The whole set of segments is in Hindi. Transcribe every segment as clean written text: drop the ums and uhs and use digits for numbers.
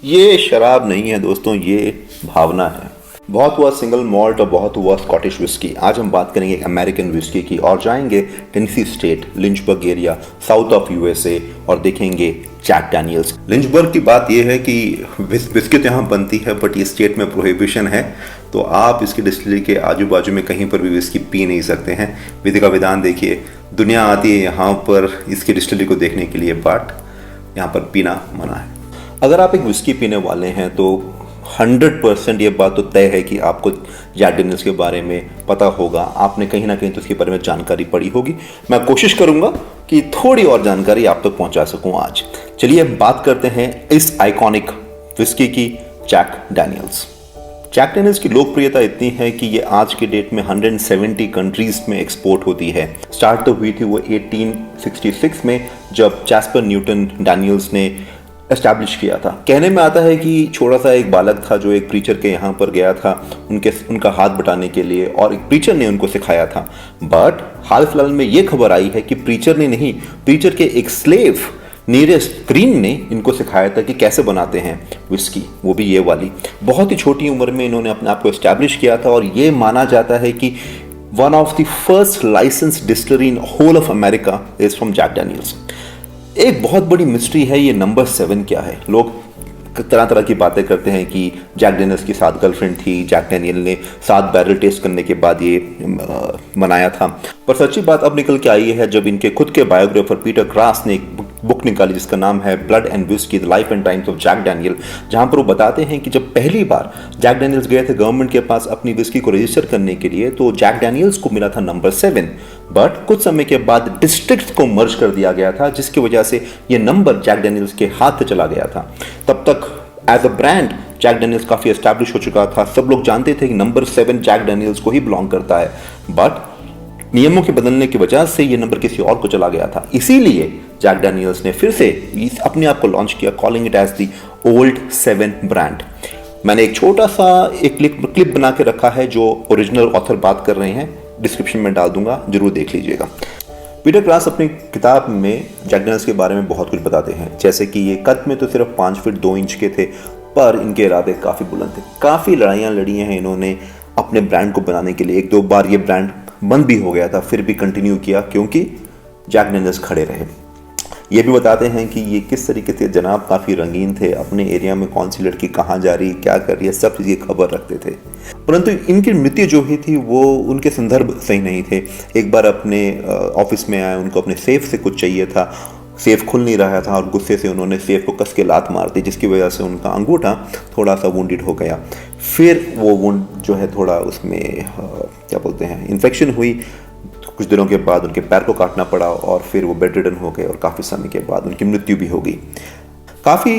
ये शराब नहीं है दोस्तों, ये भावना है। बहुत हुआ सिंगल मॉल्ट और बहुत हुआ स्कॉटिश विस्की। आज हम बात करेंगे अमेरिकन विस्की की और जाएंगे Tennessee state, Lynchburg area, south of USA और देखेंगे जैक डैनियल्स। लिंचबर्ग की बात यह है कि विस्की तो यहाँ बनती है बट ये स्टेट में प्रोहिबिशन है, तो आप इसकी डिस्टिलरी के आजू बाजू में कहीं पर भी विस्की पी नहीं सकते हैं। विधि का विधान देखिए, दुनिया आती है यहाँ पर इसकी डिस्टिलरी को देखने के लिए, बट यहाँ पर पीना मना है। अगर आप एक विस्की पीने वाले हैं तो 100% ये बात तो तय है कि आपको जैक डैनियल्स के बारे में पता होगा, आपने कहीं ना कहीं तो उसके बारे में जानकारी पड़ी होगी। मैं कोशिश करूंगा कि थोड़ी और जानकारी आप तक पहुंचा सकूं आज। चलिए बात करते हैं इस आइकॉनिक विस्की की, जैक डैनियल्स। जैक डैनियल्स की लोकप्रियता इतनी है कि ये आज के डेट में 170 कंट्रीज में एक्सपोर्ट होती है। स्टार्ट तो हुई थी वो 1866 में, जब जैस्पर न्यूटन डैनियल्स ने एस्टैब्लिश किया था। कहने में आता है कि छोटा सा एक बालक था जो एक प्रीचर के यहाँ पर गया था उनका हाथ बटाने के लिए, और एक प्रीचर ने उनको सिखाया था। बट हाल फिलहाल में ये खबर आई है कि प्रीचर ने नहीं, प्रीचर के एक स्लेव नीरज ग्रीन ने इनको सिखाया था कि कैसे बनाते हैं विस्की, वो भी ये वाली। बहुत ही छोटी उम्र में इन्होंने अपने आप को एस्टैब्लिश किया था, और ये माना जाता है कि one of the first license distillery in whole of America is from Jack Daniel's. एक बहुत बड़ी मिस्ट्री है ये नंबर 7 क्या है। लोग तरह तरह की बातें करते हैं कि जैक डैनियल्स की 7 गर्लफ्रेंड थी, जैक डैनियल ने 7 बैरल टेस्ट करने के बाद ये बनाया था। पर सच्ची बात अब निकल के आई है जब इनके खुद के बायोग्राफर पीटर क्रास ने एक बुक निकाली जिसका नाम है blood and whiskey, the life and times of Jack Daniel, जहां पर वो बताते हैं कि जब पहली बार जैक डैनियल्स गए थे गवर्नमेंट के पास अपनी विस्की को रजिस्टर करने के लिए, तो जैक डैनियल्स को मिला था नंबर 7। बट कुछ समय के बाद डिस्ट्रिक्ट को मर्ज कर दिया गया था, जिसकी वजह से ये नंबर जैक डैनियल्स के हाथ से चला गया था। तब तक as a brand Jack Daniel's काफी एस्टैब्लिश हो चुका था। सब लोग जानते थे कि नंबर 7 जैक डैनियल्स को ही बिलोंग करता है, बट नियमों के बदलने की वजह से ये नंबर किसी और को चला गया था। इसीलिए जैक डैनियल्स ने फिर से अपने आप को लॉन्च किया, calling it as the old 7 brand. मैंने एक छोटा सा एक क्लिप बना के रखा है जो ओरिजिनल ऑथर बात कर रहे हैं, डिस्क्रिप्शन में डाल दूंगा, जरूर देख लीजिएगा। पीटर क्रास अपनी किताब में जैक डैनियल्स के बारे में बहुत कुछ बताते हैं, जैसे कि ये कद में तो सिर्फ 5 फीट 2 इंच के थे, पर इनके इरादे काफ़ी बुलंद थे। काफ़ी लड़ाइयाँ लड़ी हैं इन्होंने अपने ब्रांड को बनाने के लिए। 1-2 बार ये ब्रांड बंद भी हो गया था, फिर भी कंटिन्यू किया क्योंकि जैक डैनियल्स खड़े रहे। ये भी बताते हैं कि ये किस तरीके से जनाब काफ़ी रंगीन थे, अपने एरिया में कौन सी लड़की कहाँ जा रही, क्या कर रही है, सब चीज़ की खबर रखते थे। परंतु इनकी मृत्यु जो ही थी वो उनके संदर्भ सही नहीं थे। एक बार अपने ऑफिस में आए, उनको अपने सेफ से कुछ चाहिए था, सेफ खुल नहीं रहा था और गुस्से से उन्होंने सेफ को कस के लात मार दी, जिसकी वजह से उनका अंगूठा थोड़ा सा वुंडेड हो गया। फिर वो वुंड जो है थोड़ा उसमें क्या बोलते हैं इन्फेक्शन हुई। कुछ दिनों के बाद उनके पैर को काटना पड़ा और फिर वो बेड रिडन हो गए और काफ़ी समय के बाद उनकी मृत्यु भी हो गई। काफ़ी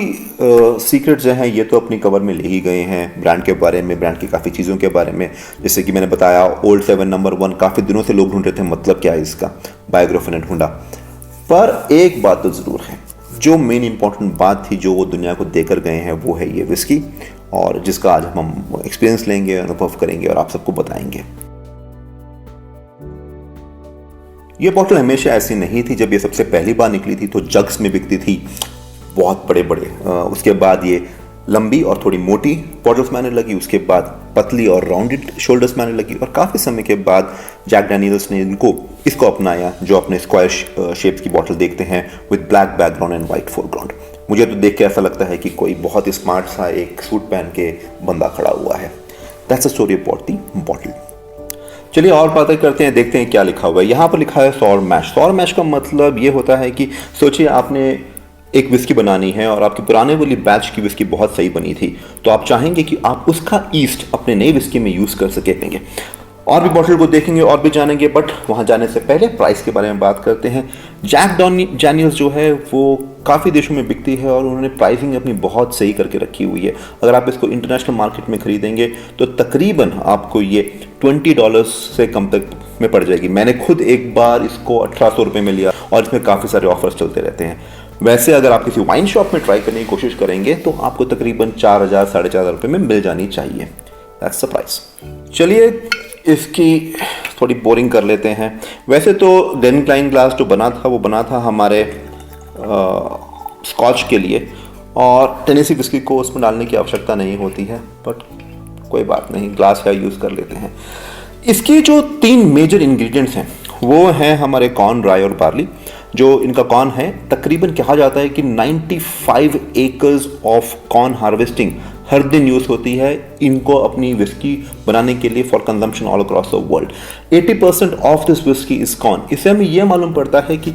सीक्रेट्स जो हैं ये तो अपनी कवर में ले ही गए हैं ब्रांड के बारे में, ब्रांड की काफ़ी चीज़ों के बारे में। जैसे कि मैंने बताया ओल्ड 7 नंबर 1 काफ़ी दिनों से लोग ढूंढ रहे थे, मतलब क्या है इसका, बायोग्राफर ने ढूंढा। पर एक बात तो ज़रूर है, जो मेन इंपॉर्टेंट बात थी जो वो दुनिया को देकर गए हैं, वो है ये विस्की, और जिसका आज हम एक्सपीरियंस लेंगे, अनुभव करेंगे और आप सबको बताएंगे। ये बॉटल हमेशा ऐसी नहीं थी। जब ये सबसे पहली बार निकली थी तो जग्स में बिकती थी, बहुत बड़े बड़े। उसके बाद ये लंबी और थोड़ी मोटी बॉटल्स में आने लगी, उसके बाद पतली और राउंडेड शोल्डर्स में आने लगी, और काफ़ी समय के बाद जैक डैनियल्स ने इसको अपनाया, जो अपने स्क्वायर शेप्स की बॉटल देखते हैं with black background and white foreground. मुझे तो देख के ऐसा लगता है कि कोई बहुत ही स्मार्ट सा एक सूट पहन के बंदा खड़ा हुआ है। That's a story about the bottle. चलिए और बातें करते हैं, देखते हैं क्या लिखा हुआ है। यहाँ पर लिखा है सॉर मैश। सॉर मैश का मतलब ये होता है कि सोचिए आपने एक विस्की बनानी है और आपकी पुराने वाली बैच की विस्की बहुत सही बनी थी, तो आप चाहेंगे कि आप उसका ईस्ट अपने नई विस्की में यूज़ कर सकेंगे। और भी बॉटल को देखेंगे और भी जानेंगे, बट वहाँ जाने से पहले प्राइस के बारे में बात करते हैं। जैक डैनियल्स जो है वो काफ़ी देशों में बिकती है और उन्होंने प्राइसिंग अपनी बहुत सही करके रखी हुई है। अगर आप इसको इंटरनेशनल मार्केट में खरीदेंगे तो तकरीबन आपको ये $20 से कम तक में पड़ जाएगी। मैंने खुद एक बार इसको 1800 रुपये में लिया और इसमें काफ़ी सारे ऑफर्स चलते रहते हैं। वैसे अगर आप किसी वाइन शॉप में ट्राई करने की कोशिश करेंगे तो आपको तकरीबन 4000 साढ़े 4000 रुपये में मिल जानी चाहिए। That's the price. चलिए इसकी थोड़ी बोरिंग कर लेते हैं। वैसे तो ग्लेनक्लाइन ग्लास जो बना था वो बना था हमारे स्कॉच के लिए, और टेनेसी विस्की को उसमें डालने की आवश्यकता नहीं होती है, बट कोई बात नहीं, ग्लास का यूज़ कर लेते हैं। इसके जो 3 मेजर इंग्रेडिएंट्स हैं वो हैं हमारे कॉर्न, राई और बार्ली। जो इनका कॉर्न है, तकरीबन कहा जाता है कि 95 एकर्स ऑफ कॉर्न हार्वेस्टिंग हर दिन यूज़ होती है इनको अपनी विस्की बनाने के लिए for consumption all across the world. 80% of this whisky is corn. इससे हमें यह मालूम पड़ता है कि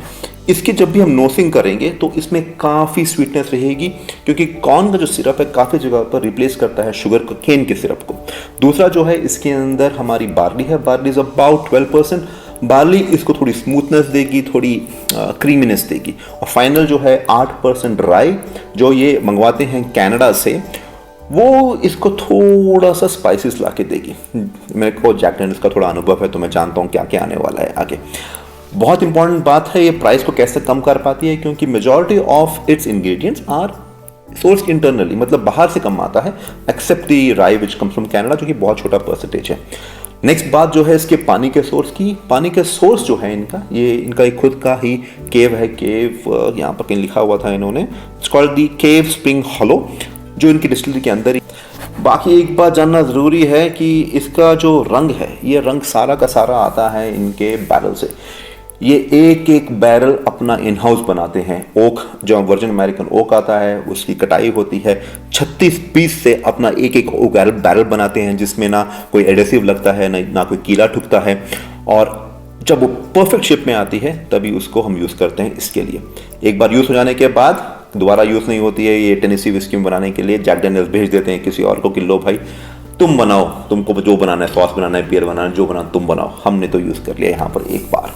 इसकी जब भी हम नोसिंग करेंगे तो इसमें काफ़ी स्वीटनेस रहेगी, क्योंकि कॉर्न का जो सिरप है काफ़ी जगह पर रिप्लेस करता है शुगर को, केन के सिरप को। दूसरा जो है, इसके अंदर हमारी बार्ली है। Barley is about 12%। बार्ली इसको थोड़ी स्मूथनेस देगी, थोड़ी क्रीमीनेस देगी। और फाइनल जो है 8% राई, जो ये मंगवाते हैं कनाडा से, वो इसको थोड़ा सा स्पाइसेस ला के देगी। मेरे को जैक डैनियल्स का थोड़ा अनुभव है तो मैं जानता हूँ क्या क्या आने वाला है आगे। बहुत इंपॉर्टेंट बात है, ये प्राइस को कैसे कम कर पाती है, क्योंकि majority of its ingredients are source internally, मतलब बाहर से कम आता है, एक्सेप्ट दी राई विच कम्स फ्रॉम कनाडा, जो कि बहुत छोटा परसेंटेज है। नेक्स्ट बात जो है इसके पानी के सोर्स की। पानी के सोर्स जो है इनका एक खुद का ही केव है। केव यहाँ पर कहीं लिखा हुआ था इन्होंने, it's called the cave spring hollow, जो इनकी डिस्टिलरी के अंदर ही। बाकी एक बात जानना ज़रूरी है कि इसका जो रंग है, ये रंग सारा का सारा आता है इनके बैरल से। ये एक एक बैरल अपना इन हाउस बनाते हैं। ओक, जो वर्जिन अमेरिकन ओक आता है, उसकी कटाई होती है। 36 पीस से अपना एक एक बैरल बनाते हैं, जिसमें ना कोई एडेसिव लगता है, ना कोई कीला ठुकता है। और जब वो परफेक्ट शेप में आती है तभी उसको हम यूज़ करते हैं इसके लिए। एक बार यूज़ हो जाने के बाद दोबारा यूज़ नहीं होती है। ये टेनेसी विस्की बनाने के लिए जैक डैनियल्स भेज देते हैं किसी और को कि लो भाई तुम बनाओ, तुमको जो बनाना है, सॉस बनाना है, बियर बनाना है, जो बनाना तुम बनाओ, हमने तो यूज़ कर लिया यहाँ पर एक बार।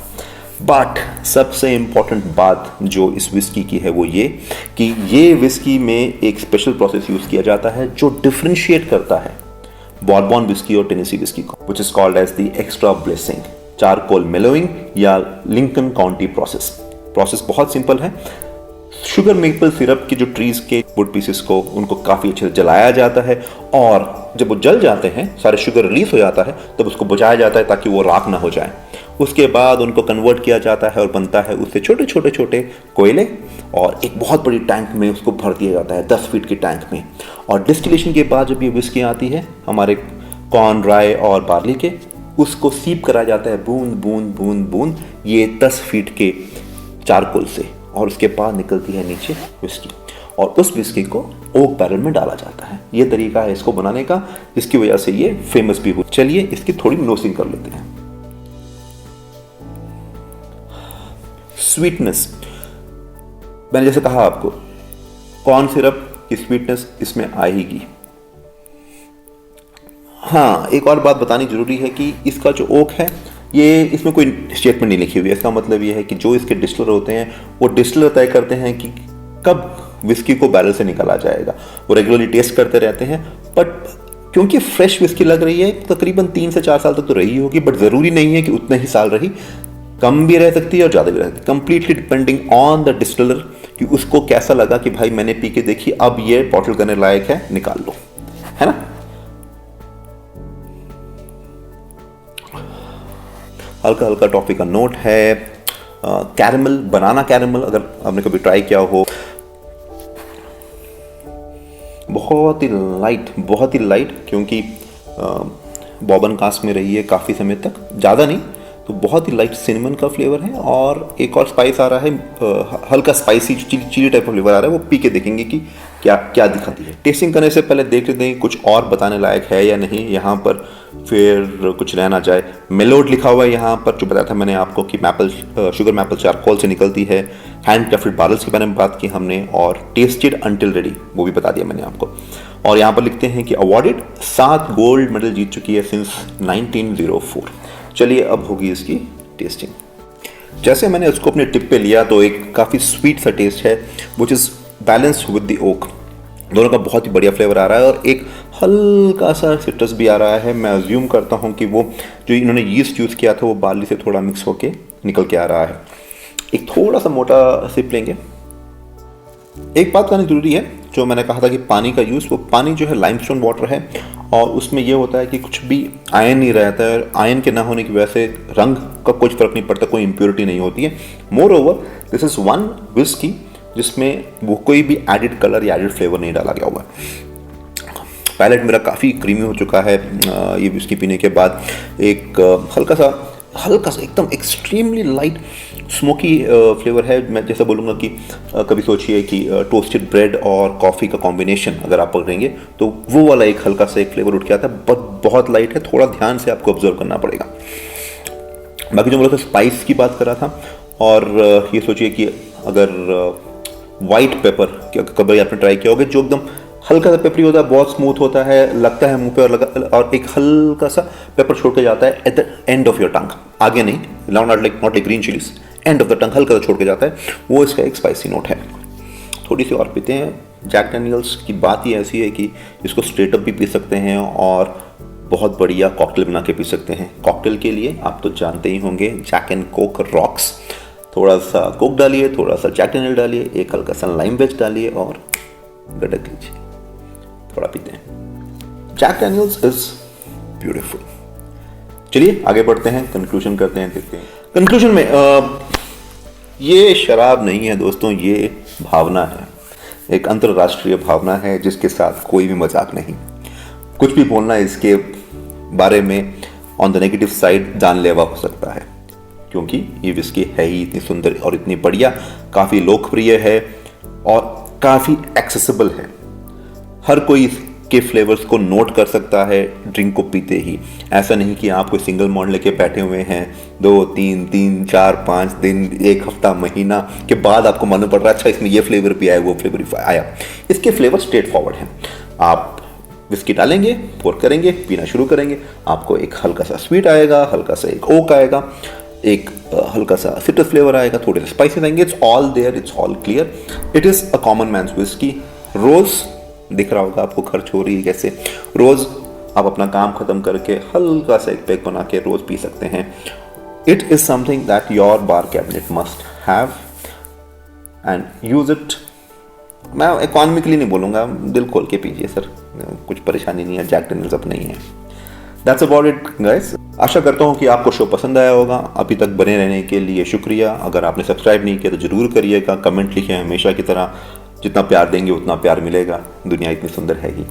बट सबसे इम्पॉर्टेंट बात जो इस विस्की की है वो ये कि ये विस्की में एक स्पेशल प्रोसेस यूज़ किया जाता है जो डिफ्रेंशिएट करता है बॉर्बन विस्की और टेनेसी विस्की को, which is called as the extra blessing charcoal mellowing या लिंकन काउंटी प्रोसेस। प्रोसेस बहुत सिंपल है। शुगर मेपल सिरप के जो ट्रीज के वुड पीसेस को, उनको काफ़ी अच्छे से जलाया जाता है, और जब वो जल जाते हैं, सारे शुगर रिलीज हो जाता है, तब उसको बुझाया जाता है ताकि वो राख ना हो जाए। उसके बाद उनको कन्वर्ट किया जाता है और बनता है उससे छोटे छोटे छोटे कोयले, और एक बहुत बड़ी टैंक में उसको भर दिया जाता है, 10 फीट के टैंक में। और डिस्टिलेशन के बाद जब ये विस्की आती है हमारे कॉर्न, राई और बार्ली के, उसको सीप कराया जाता है बूंद बूंद बूंद बूंद ये 10 फीट के चारकोल से, और उसके बाद निकलती है नीचे विस्की, और उस विस्की को ओक बैरल में डाला जाता है। ये तरीका है इसको बनाने का, जिसकी वजह से ये फेमस भी हुई। चलिए इसकी थोड़ी नोसिंग कर लेते हैं। स्वीटनेस, मैंने जैसे कहा आपको, कॉर्न सिरप की स्वीटनेस इसमें आएगी। हाँ, एक और बात बतानी जरूरी है कि इसका जो ओक है, ये इसमें कोई स्टेटमेंट नहीं लिखी हुई है। इसका मतलब ये है कि जो इसके डिस्टिलर होते हैं वो डिस्टिलर तय करते हैं कि कब विस्की को बैरल से निकाला जाएगा। वो रेगुलरली टेस्ट करते रहते हैं, बट क्योंकि फ्रेश विस्की लग रही है, तकरीबन 3 से 4 साल तक तो रही होगी, बट ज़रूरी नहीं है कि उतने ही साल रही, कम भी रह सकती है और ज़्यादा भी रह सकती है। Completely depending on the distiller कि उसको कैसा लगा कि भाई मैंने पी के देखी, अब ये बॉटल करने लायक है, निकाल लो, है ना। हल्का हल्का टॉफी का नोट है। कैरेमल, बनाना कैरेमल, अगर आपने कभी ट्राई किया हो, बहुत ही लाइट, क्योंकि बॉर्बन कास्ट में रही है काफ़ी समय तक, ज़्यादा नहीं, तो बहुत ही लाइट सिनेमन का फ्लेवर है। और एक और स्पाइस आ रहा है, हल्का स्पाइसी चिली टाइप का फ्लेवर आ रहा है, वो पी के देखेंगे कि क्या क्या दिखाती है। टेस्टिंग करने से पहले देख लेते हैं कुछ और बताने लायक है या नहीं यहाँ पर, फिर कुछ रह ना जाए। मेलोड लिखा हुआ है यहाँ पर, जो बताया था मैंने आपको कि शुगर मैपल चारकोल से निकलती है। हैंड क्राफ्टेड बारल्स के बारे में बात की हमने, और टेस्टेड अंटिल रेडी वो भी बता दिया मैंने आपको। और यहाँ पर लिखते हैं कि अवॉर्डेड 7 गोल्ड मेडल जीत चुकी है सिंस 1904। चलिए अब होगी इसकी टेस्टिंग। जैसे मैंने उसको अपने टिप पे लिया तो एक काफ़ी स्वीट सा टेस्ट है, which is balanced with the oak. दोनों का बहुत ही बढ़िया फ्लेवर आ रहा है, और एक हल्का सा सिट्रस भी आ रहा है। मैं अज्यूम करता हूँ कि वो जो इन्होंने यीस्ट यूज़ किया था वो बार्ली से थोड़ा मिक्स होके निकल के आ रहा है। एक थोड़ा सा मोटा सिप लेंगे। एक बात कहनी जरूरी है, जो मैंने कहा था कि पानी का यूज़, वो पानी जो है लाइमस्टोन वाटर है, और उसमें ये होता है कि कुछ भी आयन नहीं रहता है। आयन के ना होने की वजह से रंग का कुछ फर्क नहीं पड़ता, कोई इम्प्योरिटी नहीं होती है। More over this is one whisky जिसमें वो कोई भी एडिड कलर या एडिड फ्लेवर नहीं डाला गया हुआ है। पैलेट मेरा काफ़ी क्रीमी हो चुका है ये विस्की पीने के बाद। एक हल्का सा एकदम एक्सट्रीमली लाइट स्मोकी फ्लेवर है। मैं जैसा बोलूँगा कि कभी सोचिए कि टोस्टेड ब्रेड और कॉफ़ी का कॉम्बिनेशन अगर आप पकड़ेंगे तो वो वाला एक हल्का सा एक फ्लेवर उठ के आता है, बहुत लाइट है, थोड़ा ध्यान से आपको ऑब्जर्व करना पड़ेगा। बाकी जो बोला था स्पाइस की बात कर रहा था, और ये सोचिए कि अगर वाइट पेपर कभी आपने ट्राई किया होगा, जो एकदम हल्का सा पेपरी होता है, बहुत स्मूथ होता है, लगता है मुंह पे और एक हल्का सा पेपर छोड़ के जाता है at the end of your tongue, आगे नहीं, not like green chillies, end of the tongue हल्का सा छोड़ के जाता है, वो इसका एक स्पाइसी नोट है। थोड़ी सी और पीते हैं। जैक डैनियल्स की बात ही ऐसी है कि इसको स्ट्रेट अप भी पी सकते हैं और बहुत बढ़िया कॉकटेल बना के पी सकते हैं। कॉकटेल के लिए आप तो जानते ही होंगे, जैक एंड कोक रॉक्स, थोड़ा सा कोक डालिए, थोड़ा सा जैक डैनियल डालिए, एक हल्का सा लाइम वेज डालिए और गड़क लीजिए, थोड़ा पीते हैं। Jack Daniel's is beautiful. चलिए आगे बढ़ते हैं, कंक्लूजन करते हैं, देखते हैं। कंक्लूजन में ये शराब नहीं है दोस्तों, ये भावना है, एक अंतर्राष्ट्रीय भावना है जिसके साथ कोई भी मजाक नहीं। कुछ भी बोलना इसके बारे में ऑन द नेगेटिव साइड जानलेवा हो सकता है, क्योंकि ये विस्की है ही इतनी सुंदर और इतनी बढ़िया, काफ़ी लोकप्रिय है और काफ़ी एक्सेसिबल है। हर कोई इसके फ्लेवर्स को नोट कर सकता है ड्रिंक को पीते ही। ऐसा नहीं कि आप कोई सिंगल मॉल्ट लेके बैठे हुए हैं, 2, 3, 4, 5 दिन, एक हफ्ता, महीना के बाद आपको मालूम पड़ रहा है अच्छा इसमें ये फ्लेवर भी आया, वो फ्लेवर भी आया। इसके फ्लेवर स्ट्रेट फॉरवर्ड हैं। आप विस्की डालेंगे, पोर करेंगे, पीना शुरू करेंगे, आपको एक हल्का सा स्वीट आएगा, हल्का सा एक ओक आएगा, एक हल्का सा सिट्रस फ्लेवर आएगा, थोड़े से स्पाइसेस आएंगे। It's all there, it's all clear. It is a common man's whiskey. रोज़ दिख रहा होगा आपको, खर्च हो रही है कैसे। रोज़ आप अपना काम ख़त्म करके हल्का सा एक पैक बना के रोज़ पी सकते हैं। It is something that your bar cabinet must have and use it. मैं इकॉनमिकली नहीं बोलूँगा, दिल खोल के पीजिए सर, कुछ परेशानी नहीं है, जैक डैनियल्स अब नहीं है। That's about it guys. आशा करता हूँ कि आपको शो पसंद आया होगा। अभी तक बने रहने के लिए शुक्रिया। अगर आपने सब्सक्राइब नहीं किया तो ज़रूर करिएगा, कमेंट लिखें, हमेशा की तरह जितना प्यार देंगे उतना प्यार मिलेगा, दुनिया इतनी सुंदर है ही।